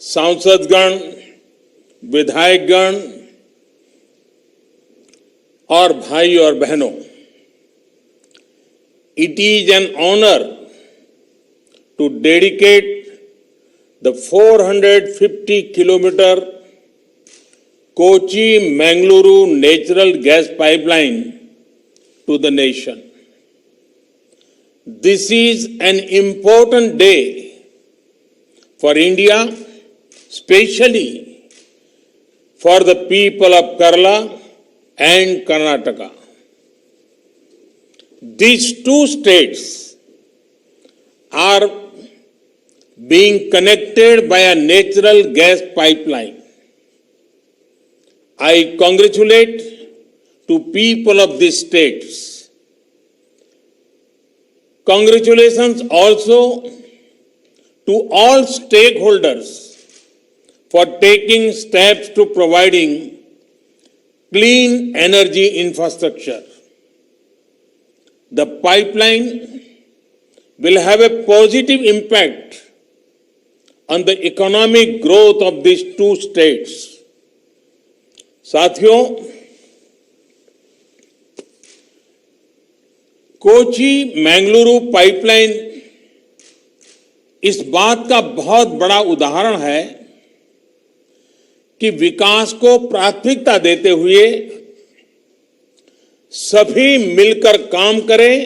सांसदगण, विधायकगण और भाई और बहनों, it is an honor to dedicate the 450-kilometer Kochi-Mangaluru natural gas pipeline to the nation. This is an important day for India, especially for the people of Kerala and Karnataka. These two states are being connected by a natural gas pipeline. I congratulate to people of these states. Congratulations also to all stakeholders for taking steps to providing clean energy infrastructure. The pipeline will have a positive impact on the economic growth of these two states. साथियों, Kochi Mangaluru pipeline इस बात का बहुत बड़ा उदाहरण है कि विकास को प्राथमिकता देते हुए सभी मिलकर काम करें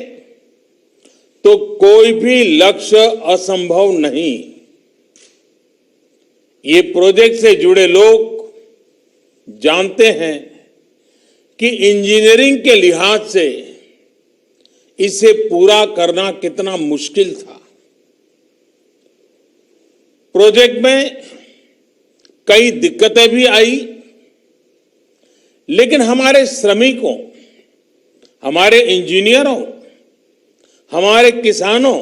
तो कोई भी लक्ष्य असंभव नहीं। ये प्रोजेक्ट से जुड़े लोग जानते हैं कि इंजीनियरिंग के लिहाज से इसे पूरा करना कितना मुश्किल था। प्रोजेक्ट में कई दिक्कतें भी आई, लेकिन हमारे श्रमिकों, हमारे इंजीनियरों, हमारे किसानों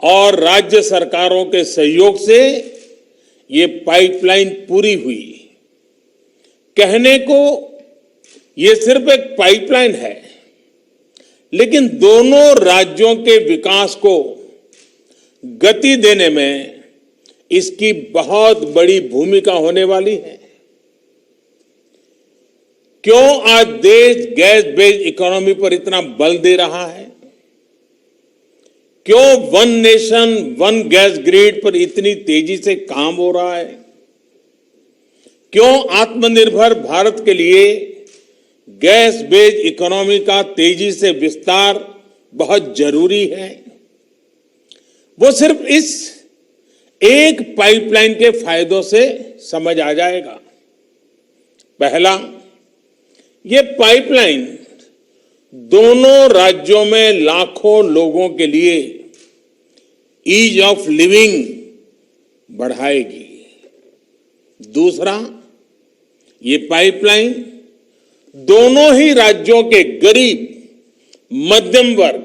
और राज्य सरकारों के सहयोग से ये पाइपलाइन पूरी हुई। कहने को ये सिर्फ एक पाइपलाइन है, लेकिन दोनों राज्यों के विकास को गति देने में इसकी बहुत बड़ी भूमिका होने वाली है। क्यों आज देश गैस बेस्ड इकोनॉमी पर इतना बल दे रहा है? क्यों one nation one gas grid पर इतनी तेजी से काम हो रहा है? क्यों आत्मनिर्भर भारत के लिए गैस बेस्ड इकोनॉमी का तेजी से विस्तार बहुत जरूरी है? वो सिर्फ इस एक पाइपलाइन के फायदों से समझ आ जाएगा। पहला, ये पाइपलाइन दोनों राज्यों में लाखों लोगों के लिए ईज ऑफ लिविंग बढ़ाएगी। दूसरा, ये पाइपलाइन दोनों ही राज्यों के गरीब, मध्यम वर्ग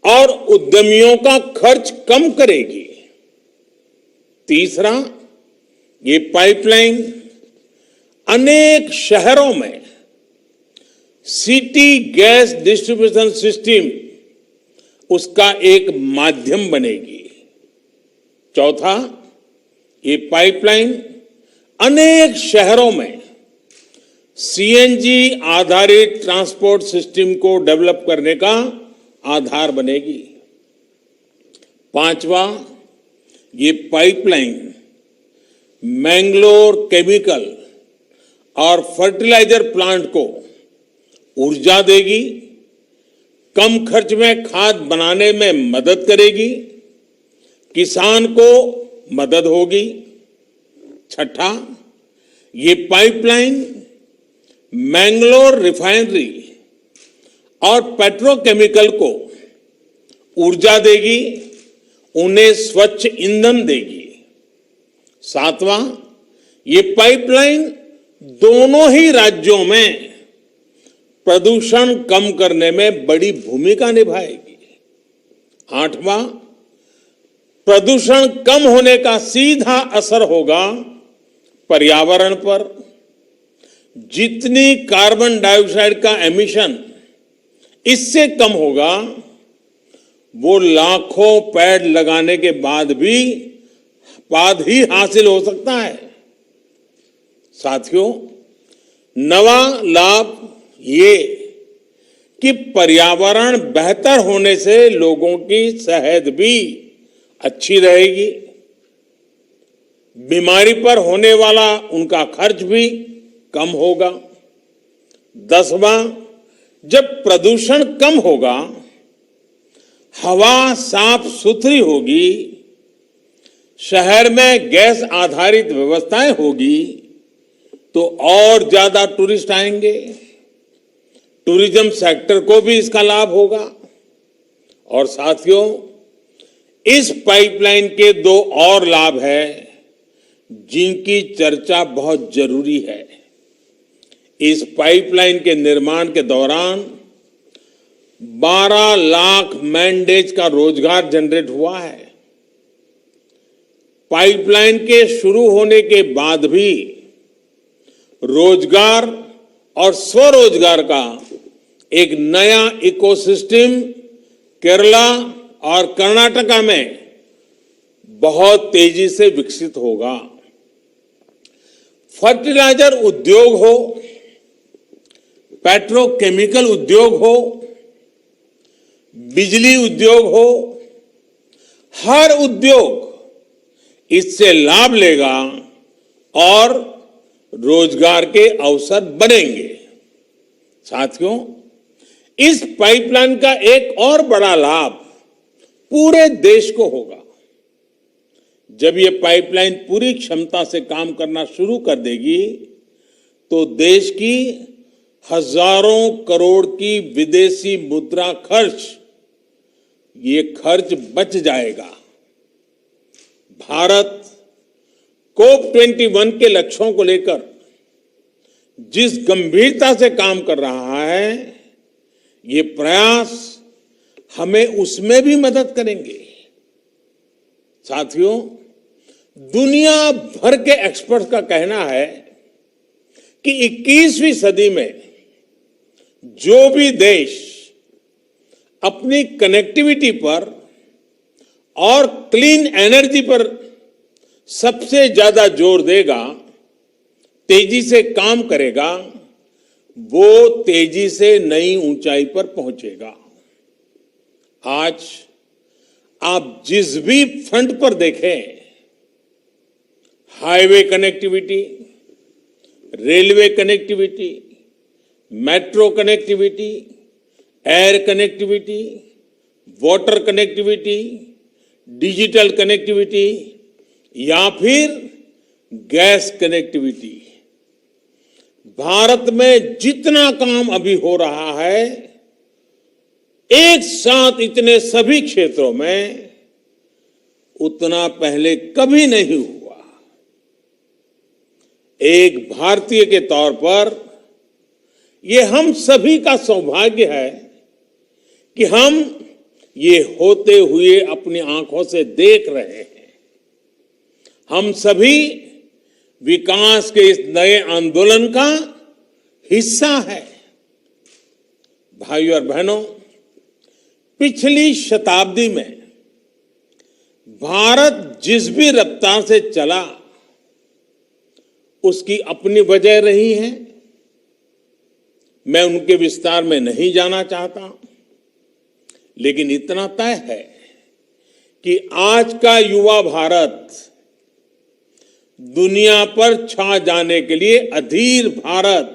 और उद्यमियों का खर्च कम करेगी। तीसरा, ये पाइपलाइन अनेक शहरों में सिटी गैस डिस्ट्रीब्यूशन सिस्टम उसका एक माध्यम बनेगी। चौथा, ये पाइपलाइन अनेक शहरों में सीएनजी आधारित ट्रांसपोर्ट सिस्टम को डेवलप करने का आधार बनेगी। पांचवा, ये पाइपलाइन मैंगलोर केमिकल और फर्टिलाइजर प्लांट को ऊर्जा देगी, कम खर्च में खाद बनाने में मदद करेगी, किसान को मदद होगी। छठा, ये पाइपलाइन मैंगलोर रिफाइनरी और पेट्रोकेमिकल को ऊर्जा देगी, उन्हें स्वच्छ ईंधन देगी। सातवां, ये पाइपलाइन दोनों ही राज्यों में प्रदूषण कम करने में बड़ी भूमिका निभाएगी। आठवां, प्रदूषण कम होने का सीधा असर होगा पर्यावरण पर। जितनी कार्बन डाइऑक्साइड का एमिशन इससे कम होगा, वो लाखों पेड़ लगाने के बाद भी बाद ही हासिल हो सकता है। साथियों, नवा लाभ ये कि पर्यावरण बेहतर होने से लोगों की सेहत भी अच्छी रहेगी, बीमारी पर होने वाला उनका खर्च भी कम होगा। 10वां, जब प्रदूषण कम होगा, हवा साफ सुथरी होगी, शहर में गैस आधारित व्यवस्थाएं होगी, तो और ज्यादा टूरिस्ट आएंगे। टूरिज्म सेक्टर को भी इसका लाभ होगा। और साथियों, इस पाइपलाइन के 2 और लाभ हैं जिनकी चर्चा बहुत जरूरी है। इस पाइपलाइन के निर्माण के दौरान 12 लाख मैन डेज का रोजगार जनरेट हुआ है। पाइपलाइन के शुरू होने के बाद भी रोजगार और स्वरोजगार का एक नया इकोसिस्टम केरला और कर्नाटका में बहुत तेजी से विकसित होगा। फर्टिलाइजर उद्योग हो, पेट्रोकेमिकल उद्योग हो, बिजली उद्योग हो, हर उद्योग इससे लाभ लेगा और रोजगार के अवसर बनेंगे। साथियों, इस पाइपलाइन का एक और बड़ा लाभ पूरे देश को होगा। जब ये पाइपलाइन पूरी क्षमता से काम करना शुरू कर देगी, तो देश की हजारों करोड़ की विदेशी मुद्रा खर्च, ये खर्च बच जाएगा। भारत COP21 के लक्ष्यों को लेकर जिस गंभीरता से काम कर रहा है, ये प्रयास हमें उसमें भी मदद करेंगे। साथियों, दुनिया भर के एक्सपर्ट्स का कहना है कि 21वीं सदी में जो भी देश अपनी कनेक्टिविटी पर और क्लीन एनर्जी पर सबसे ज्यादा जोर देगा, तेजी से काम करेगा, वो तेजी से नई ऊंचाई पर पहुंचेगा। आज आप जिस भी फ्रंट पर देखें, highway connectivity, railway connectivity, metro connectivity, air connectivity, water connectivity, digital connectivity या फिर गैस कनेक्टिविटी, भारत में जितना काम अभी हो रहा है, एक साथ इतने सभी क्षेत्रों में उतना पहले कभी नहीं हुआ। एक भारतीय के तौर पर यह हम सभी का सौभाग्य है कि हम ये होते हुए अपनी आंखों से देख रहे हैं। हम सभी विकास के इस नए आंदोलन का हिस्सा है। भाइयों और बहनों, पिछली शताब्दी में भारत जिस भी रफ्तार से चला, उसकी अपनी वजह रही है। मैं उनके विस्तार में नहीं जाना चाहता, लेकिन इतना तय है कि आज का युवा भारत दुनिया पर छा जाने के लिए अधीर भारत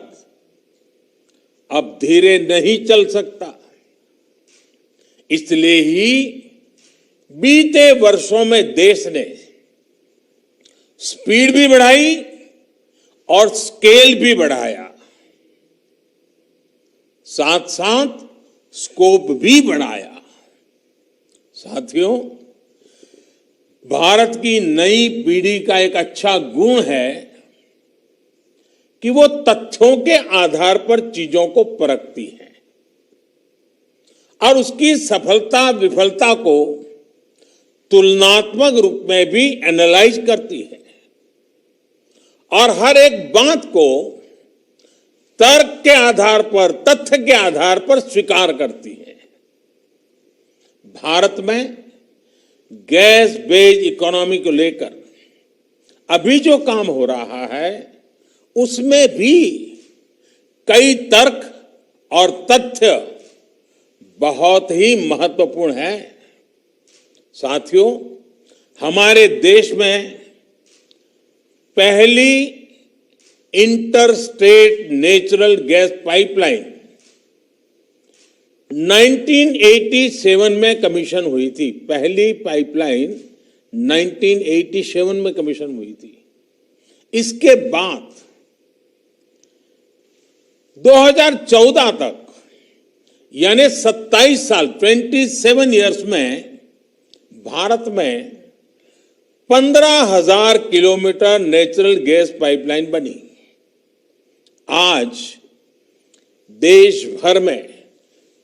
अब धीरे नहीं चल सकता। इसलिए ही बीते वर्षों में देश ने स्पीड भी बढ़ाई और स्केल भी बढ़ाया, साथ साथ स्कोप भी बढ़ाया। साथियों, भारत की नई पीढ़ी का एक अच्छा गुण है कि वो तथ्यों के आधार पर चीजों को परखती है और उसकी सफलता विफलता को तुलनात्मक रूप में भी एनालाइज करती है और हर एक बात को तर्क के आधार पर, तथ्य के आधार पर स्वीकार करती है। भारत में गैस बेस्ड इकोनॉमी को लेकर अभी जो काम हो रहा है उसमें भी कई तर्क और तथ्य बहुत ही महत्वपूर्ण है। साथियों, हमारे देश में पहली inter state natural gas pipeline 1987 में कमीशन हुई थी। पहली पाइपलाइन 1987 में कमीशन हुई थी। इसके बाद 2014 तक यानी 27 साल 27 इयर्स में भारत में 15,000 किलोमीटर नेचुरल गैस पाइपलाइन बनी। आज देश भर में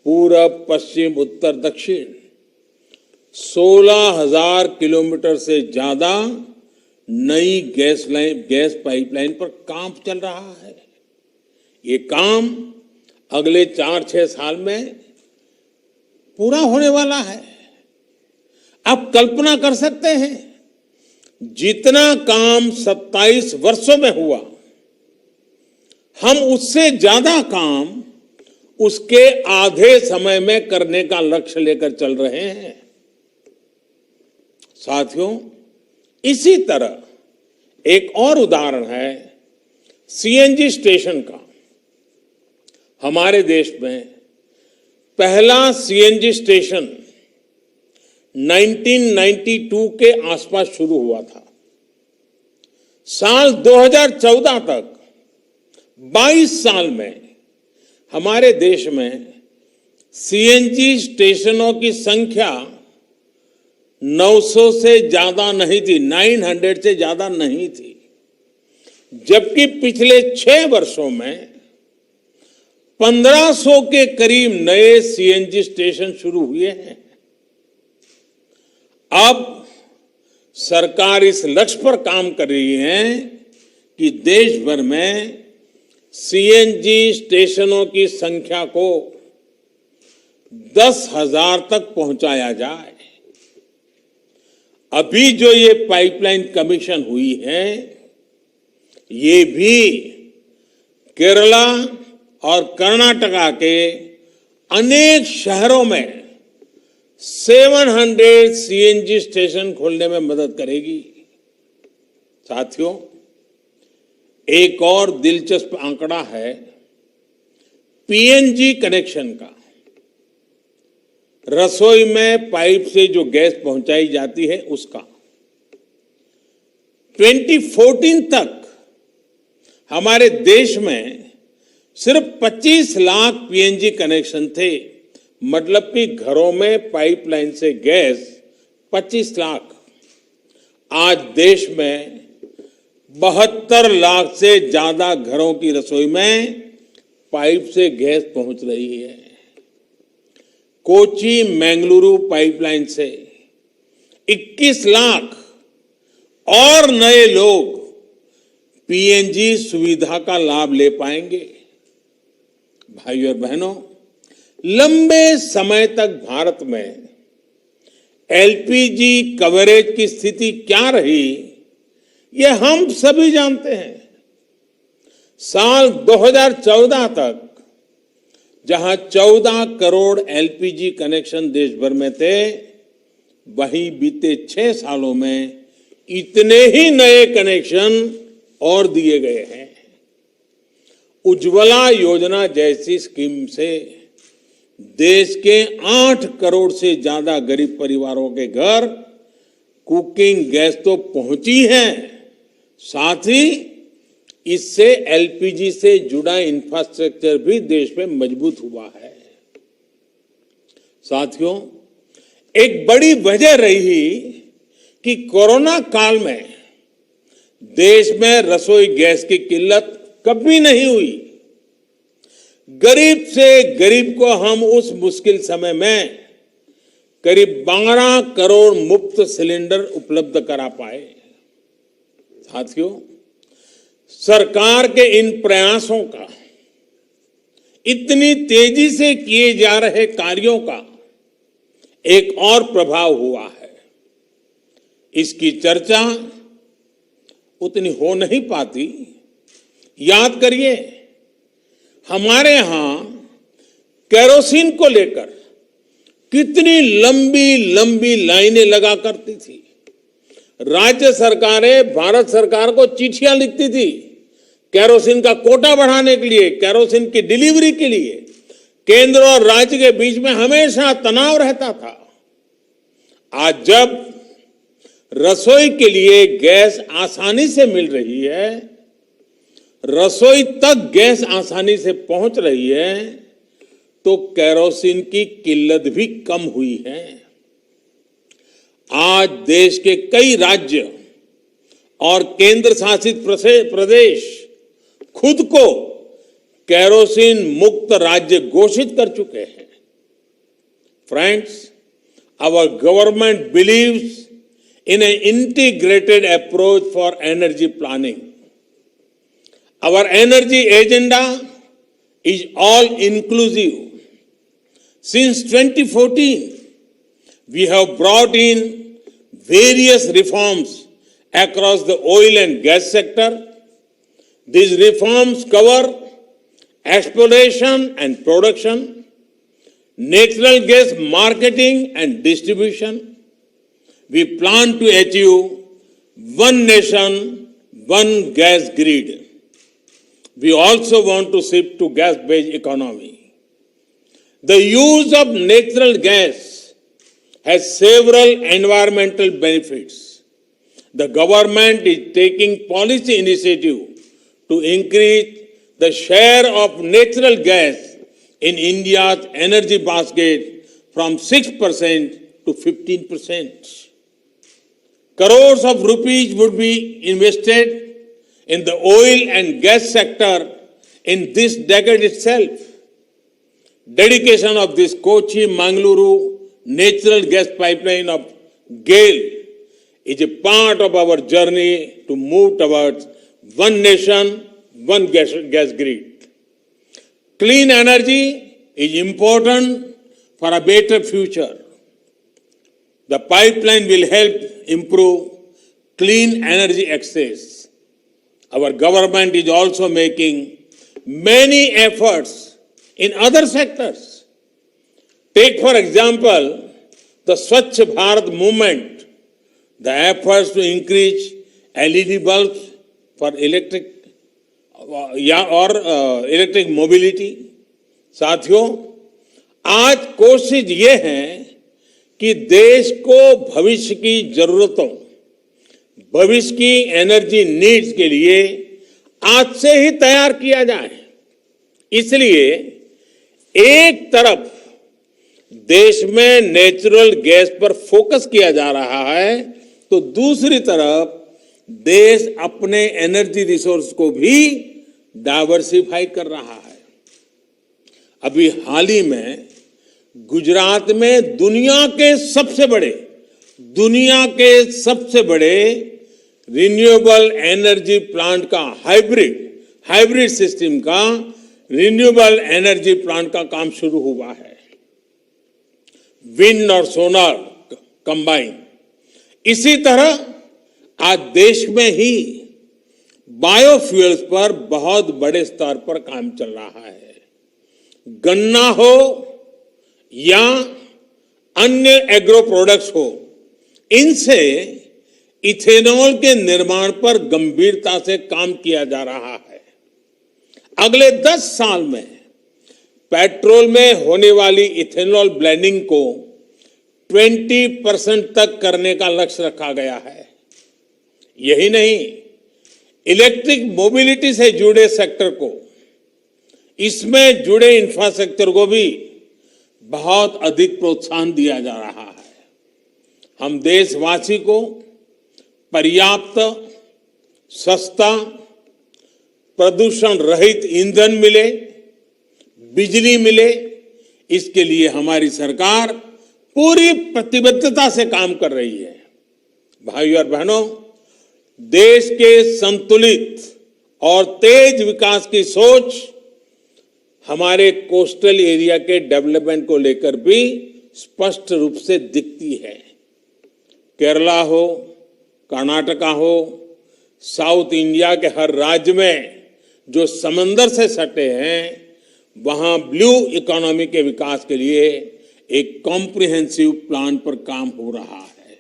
पूरब, पश्चिम, उत्तर, दक्षिण 16,000 किलोमीटर से ज्यादा नई गैस पाइपलाइन पर काम चल रहा है। ये काम अगले 4-6 साल में पूरा होने वाला है। आप कल्पना कर सकते हैं, जितना काम 27 वर्षों में हुआ, हम उससे ज्यादा काम उसके आधे समय में करने का लक्ष्य लेकर चल रहे हैं। साथियों, इसी तरह एक और उदाहरण है सीएनजी स्टेशन का। हमारे देश में पहला सीएनजी स्टेशन 1992 के आसपास शुरू हुआ था। साल 2014 तक 22 साल में हमारे देश में सीएनजी स्टेशनों की संख्या 900 से ज्यादा नहीं थी, 900 से ज्यादा नहीं थी। जबकि पिछले 6 वर्षों में 1500 के करीब नए सीएनजी स्टेशन शुरू हुए हैं। अब सरकार इस लक्ष्य पर काम कर रही है कि देश भर में सीएनजी स्टेशनों की संख्या को 10,000 तक पहुंचाया जाए। अभी जो ये पाइपलाइन कमीशन हुई है, ये भी केरला और कर्नाटका के अनेक शहरों में 700 सीएनजी स्टेशन खोलने में मदद करेगी। साथियों, एक और दिलचस्प आंकड़ा है पीएनजी कनेक्शन का। रसोई में पाइप से जो गैस पहुंचाई जाती है उसका 2014 तक हमारे देश में सिर्फ 25 लाख पीएनजी कनेक्शन थे। मतलब कि घरों में पाइपलाइन से गैस 25 लाख। आज देश में 72 लाख से ज्यादा घरों की रसोई में पाइप से गैस पहुंच रही है। कोची मैंगलुरु पाइपलाइन से 21 लाख और नए लोग पीएनजी सुविधा का लाभ ले पाएंगे। भाइयों और बहनों, लंबे समय तक भारत में एलपीजी कवरेज की स्थिति क्या रही, ये हम सभी जानते हैं। साल 2014 तक जहां 14 करोड़ एलपीजी कनेक्शन देश भर में थे, वहीं बीते 6 सालों में इतने ही नए कनेक्शन और दिए गए हैं। उज्ज्वला योजना जैसी स्कीम से देश के 8 करोड़ से ज्यादा गरीब परिवारों के घर कुकिंग गैस तो पहुंची है, साथ ही इससे एलपीजी से जुड़ा इंफ्रास्ट्रक्चर भी देश में मजबूत हुआ है। साथियों, एक बड़ी वजह रही कि कोरोना काल में देश में रसोई गैस की किल्लत कभी नहीं हुई। गरीब से गरीब को हम उस मुश्किल समय में करीब 12 करोड़ मुफ्त सिलेंडर उपलब्ध करा पाए। साथियों, सरकार के इन प्रयासों का, इतनी तेजी से किए जा रहे कार्यों का एक और प्रभाव हुआ है। इसकी चर्चा उतनी हो नहीं पाती। याद करिए, हमारे यहां केरोसिन को लेकर कितनी लंबी लंबी लाइनें लगा करती थी। राज्य सरकारें भारत सरकार को चिट्ठियां लिखती थी केरोसिन का कोटा बढ़ाने के लिए, केरोसिन की डिलीवरी के लिए। केंद्र और राज्य के बीच में हमेशा तनाव रहता था। आज जब रसोई के लिए गैस आसानी से मिल रही है, रसोई तक गैस आसानी से पहुंच रही है, तो केरोसिन की किल्लत भी कम हुई है। आज देश के कई राज्य और केंद्र शासित प्रदेश खुद को केरोसिन मुक्त राज्य घोषित कर चुके हैं। Friends, our government believes in an integrated approach for energy planning. Our energy agenda is all inclusive. Since 2014, we have brought in various reforms across the oil and gas sector. These reforms cover exploration and production, natural gas marketing and distribution. We plan to achieve one nation, one gas grid. We also want to shift to gas-based economy. The use of natural gas has several environmental benefits. The government is taking policy initiative to increase the share of natural gas in India's energy basket from 6% to 15%. Crores of rupees would be invested in the oil and gas sector in this decade itself. Dedication of this Kochi-Mangaluru natural gas pipeline of GAIL is a part of our journey to move towards one nation, one gas grid. Clean energy is important for a better future. The pipeline will help improve clean energy access. Our government is also making many efforts in other sectors. Take, for example, the Swachh Bharat movement, the efforts to increase LED bulbs for electric mobility. साथियों, आज कोशिश ये है कि देश को भविष्य की जरूरतों, भविष्य की एनर्जी नीड्स के लिए आज से ही तैयार किया जाए। इसलिए एक तरफ देश में नेचुरल गैस पर फोकस किया जा रहा है, तो दूसरी तरफ देश अपने एनर्जी रिसोर्स को भी डाइवर्सिफाई कर रहा है। अभी हाल ही में गुजरात में दुनिया के सबसे बड़े रिन्यूएबल एनर्जी प्लांट का हाइब्रिड सिस्टम का रिन्यूएबल एनर्जी प्लांट का काम शुरू हुआ है। विंड और सोलर कंबाइन। इसी तरह आज देश में ही बायोफ्यूल्स पर बहुत बड़े स्तर पर काम चल रहा है। गन्ना हो या अन्य एग्रो प्रोडक्ट्स हो, इनसे इथेनॉल के निर्माण पर गंभीरता से काम किया जा रहा है। अगले 10 साल में पेट्रोल में होने वाली इथेनॉल ब्लेंडिंग को 20% तक करने का लक्ष्य रखा गया है। यही नहीं, इलेक्ट्रिक मोबिलिटी से जुड़े सेक्टर को, इसमें जुड़े इंफ्रास्ट्रक्चर को भी बहुत अधिक प्रोत्साहन दिया जा रहा है। हम देशवासी को पर्याप्त, सस्ता, प्रदूषण रहित ईंधन मिले, बिजली मिले, इसके लिए हमारी सरकार पूरी प्रतिबद्धता से काम कर रही है। भाइयों और बहनों, देश के संतुलित और तेज विकास की सोच हमारे कोस्टल एरिया के डेवलपमेंट को लेकर भी स्पष्ट रूप से दिखती है। केरला हो, कर्नाटका हो, साउथ इंडिया के हर राज्य में जो समंदर से सटे हैं वहां ब्लू इकोनॉमी के विकास के लिए एक कॉम्प्रिहेंसिव प्लान पर काम हो रहा है।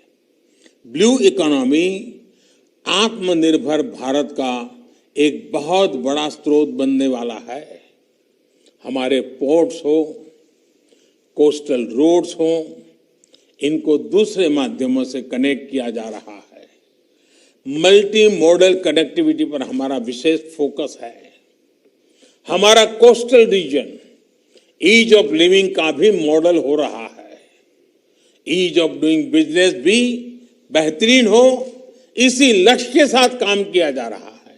ब्लू इकोनॉमी आत्मनिर्भर भारत का एक बहुत बड़ा स्रोत बनने वाला है। हमारे पोर्ट्स हो, कोस्टल रोड्स हो, इनको दूसरे माध्यमों से कनेक्ट किया जा रहा है। मल्टी मॉडल कनेक्टिविटी पर हमारा विशेष फोकस है। हमारा coastal region ease of living का भी मॉडल हो रहा है। ईज ऑफ डूइंग बिजनेस भी बेहतरीन हो, इसी लक्ष्य के साथ काम किया जा रहा है।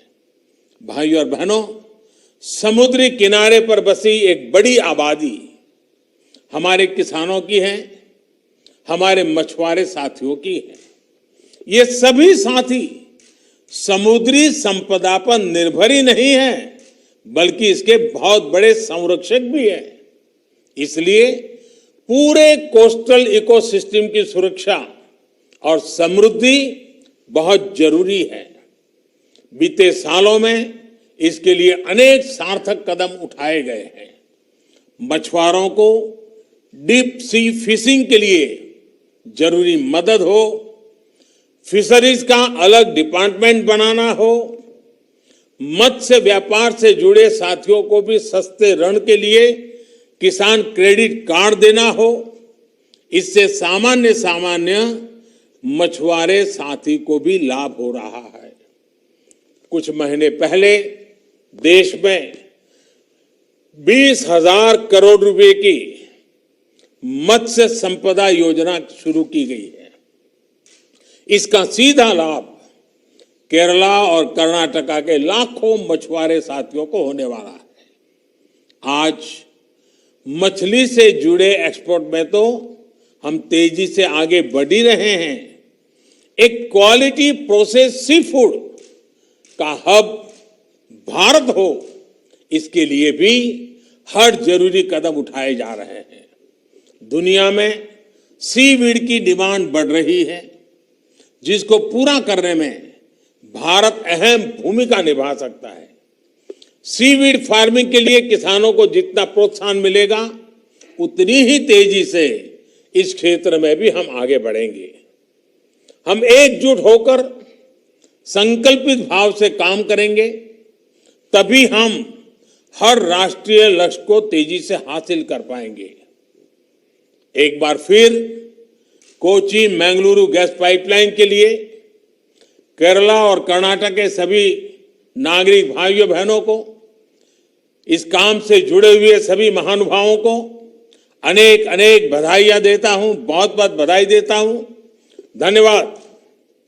भाइयों और बहनों, समुद्री किनारे पर बसी एक बड़ी आबादी हमारे किसानों की है, हमारे मछुआरे साथियों की है। ये सभी साथी समुद्री संपदा पर निर्भर ही नहीं है, बल्कि इसके बहुत बड़े संरक्षक भी हैं। इसलिए पूरे कोस्टल इकोसिस्टम की सुरक्षा और समृद्धि बहुत जरूरी है। बीते सालों में इसके लिए अनेक सार्थक कदम उठाए गए हैं। मछुआरों को डीप सी फिशिंग के लिए जरूरी मदद हो, फिशरीज का अलग डिपार्टमेंट बनाना हो, मत्स्य व्यापार से जुड़े साथियों को भी सस्ते ऋण के लिए किसान क्रेडिट कार्ड देना हो, इससे सामान्य मछुआरे साथी को भी लाभ हो रहा है। कुछ महीने पहले देश में 20,000 करोड़ रुपए की मत्स्य संपदा योजना शुरू की गई है। इसका सीधा लाभ केरला और कर्नाटका के लाखों मछुआरे साथियों को होने वाला है। आज मछली से जुड़े एक्सपोर्ट में तो हम तेजी से आगे बढ़ ही रहे हैं। एक क्वालिटी प्रोसेस सी फूड का हब भारत हो, इसके लिए भी हर जरूरी कदम उठाए जा रहे हैं। दुनिया में सीवीड की डिमांड बढ़ रही है, जिसको पूरा करने में भारत अहम भूमिका निभा सकता है। सीवीड फार्मिंग के लिए किसानों को जितना प्रोत्साहन मिलेगा, उतनी ही तेजी से इस क्षेत्र में भी हम आगे बढ़ेंगे। हम एकजुट होकर संकल्पित भाव से काम करेंगे, तभी हम हर राष्ट्रीय लक्ष्य को तेजी से हासिल कर पाएंगे। एक बार फिर कोची मंगलुरु गैस पाइपलाइन के लिए केरला और कर्नाटक के सभी नागरिक भाइयों बहनों को, इस काम से जुड़े हुए सभी महानुभावों को अनेक अनेक बधाइयां देता हूं, बहुत बहुत बधाई देता हूं। धन्यवाद।